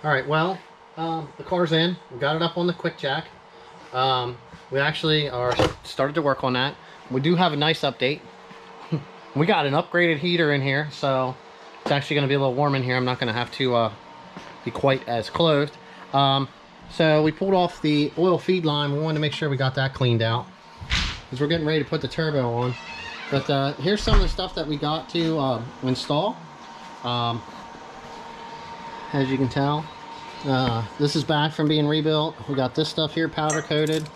All right, well, the car's in. We got it up on the quick jack. We actually are started to work on that. We do have a nice update. We got an upgraded heater in here, so it's actually going to be a little warm in here. I'm not going to have to be quite as closed. So we pulled off the oil feed line. We wanted to make sure we got that cleaned out because we're getting ready to put the turbo on. But here's some of the stuff that we got to install. As you can tell, this is back from being rebuilt. We got this stuff here powder coated.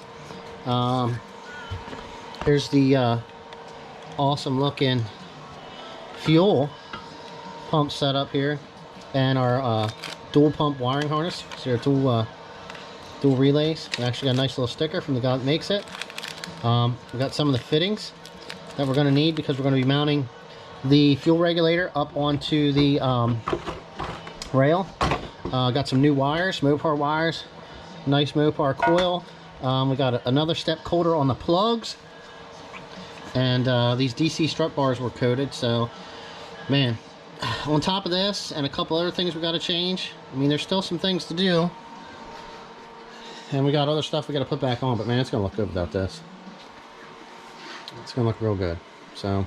Here's the awesome looking fuel pump setup here, and our dual pump wiring harness. So they're dual relays. We actually got a nice little sticker from the guy that makes it. We got some of the fittings that we're going to need because we're going to be mounting the fuel regulator up onto the rail. Got some new wires, Mopar wires, nice Mopar coil. We got another step coater on the plugs, and these DC strut bars were coated. So, man, on top of this and a couple other things we got to change. I mean, there's still some things to do, and we got other stuff we got to put back on. But man, it's gonna look good without this. It's gonna look real good. So,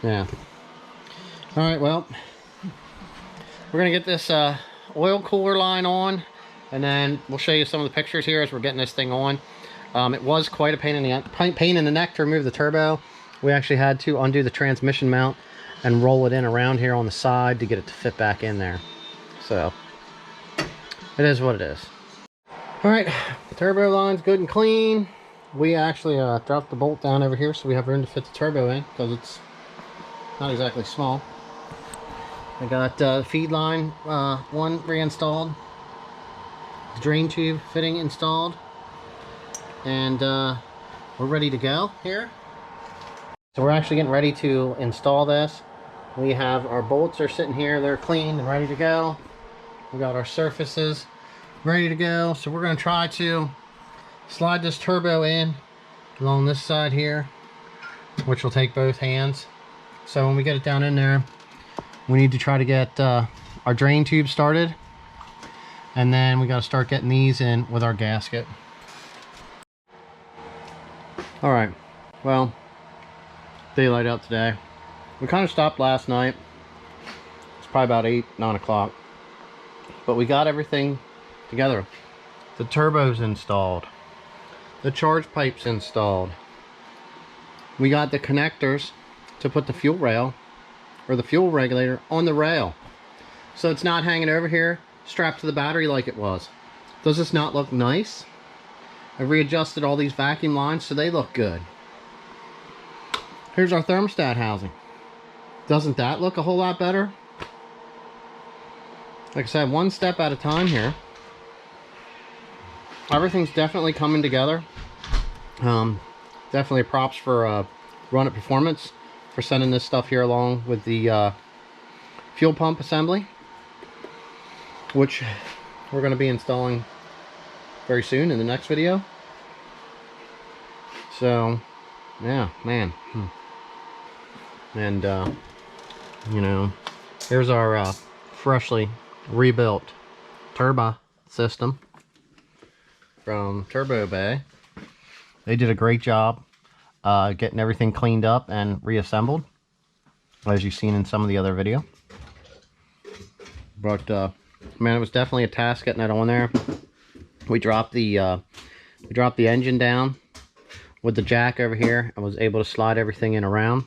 yeah. All right, well, we're gonna get this oil cooler line on, and then we'll show you some of the pictures here as we're getting this thing on. It was quite a pain in the neck to remove the turbo. We actually had to undo the transmission mount and roll it in around here on the side to get it to fit back in there. So it is what it is. All right, the turbo line's good and clean. We actually dropped the bolt down over here so we have room to fit the turbo in because it's not exactly small. I got the feed line one reinstalled, the drain tube fitting installed, and we're ready to go here. So we're actually getting ready to install this. We have our bolts are sitting here, they're clean and ready to go. We got our surfaces ready to go. So we're going to try to slide this turbo in along this side here, which will take both hands. So when we get it down in there, we need to try to get our drain tube started, and then we got to start getting these in with our gasket. All right, well, daylight out today. We kind of stopped last night. It's probably about 8, 9 o'clock, but we got everything together. The turbo's installed, the charge pipe's installed. We got the connectors to put the fuel rail or the fuel regulator on the rail, so it's not hanging over here strapped to the battery like it was. Does this not look nice? I readjusted all these vacuum lines so they look good. Here's our thermostat housing. Doesn't that look a whole lot better? Like I said, one step at a time here. Everything's definitely coming together. Definitely props for Run It Performance for sending this stuff here along with the fuel pump assembly, which we're going to be installing very soon in the next video. So yeah, man. And you know, here's our freshly rebuilt turbo system from Turbo Bay. They did a great job getting everything cleaned up and reassembled, as you've seen in some of the other video. But man, it was definitely a task getting that on there. We dropped the engine down with the jack over here and was able to slide everything in around.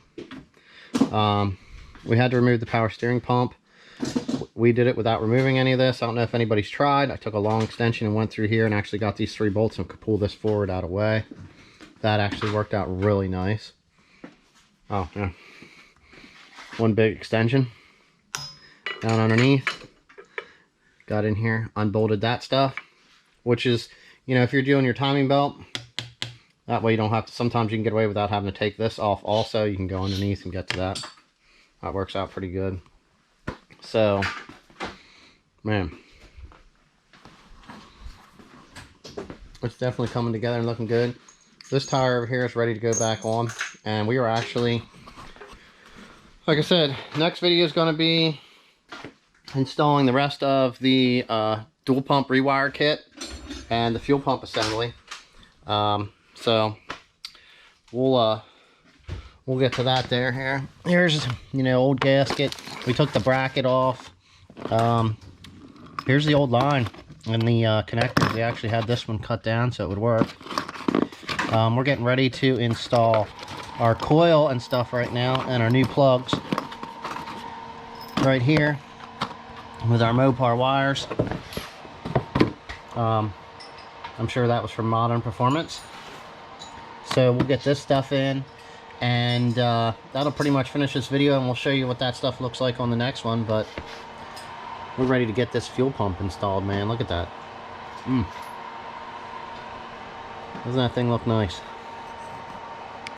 We had to remove the power steering pump. We did it without removing any of this. I don't know if anybody's tried. I took a long extension and went through here and actually got these 3 bolts and could pull this forward out of the way. That actually worked out really nice. Oh yeah, one big extension down underneath. Got in here, unbolted that stuff, which is, you know, if you're doing your timing belt, that way you don't have to, sometimes you can get away without having to take this off also. You can go underneath and get to that. That works out pretty good. So, man, it's definitely coming together and looking good. This tire over here is ready to go back on, and we are actually, like I said, next video is going to be installing the rest of the dual pump rewire kit and the fuel pump assembly. So we'll get to that there. Here's, you know, old gasket. We took the bracket off. Here's the old line and the connectors. We actually had this one cut down so it would work. We're getting ready to install our coil and stuff right now, and our new plugs right here with our Mopar wires. I'm sure that was from Modern Performance. So we'll get this stuff in, and that'll pretty much finish this video, and we'll show you what that stuff looks like on the next one. But we're ready to get this fuel pump installed, man. Look at that. Doesn't that thing look nice?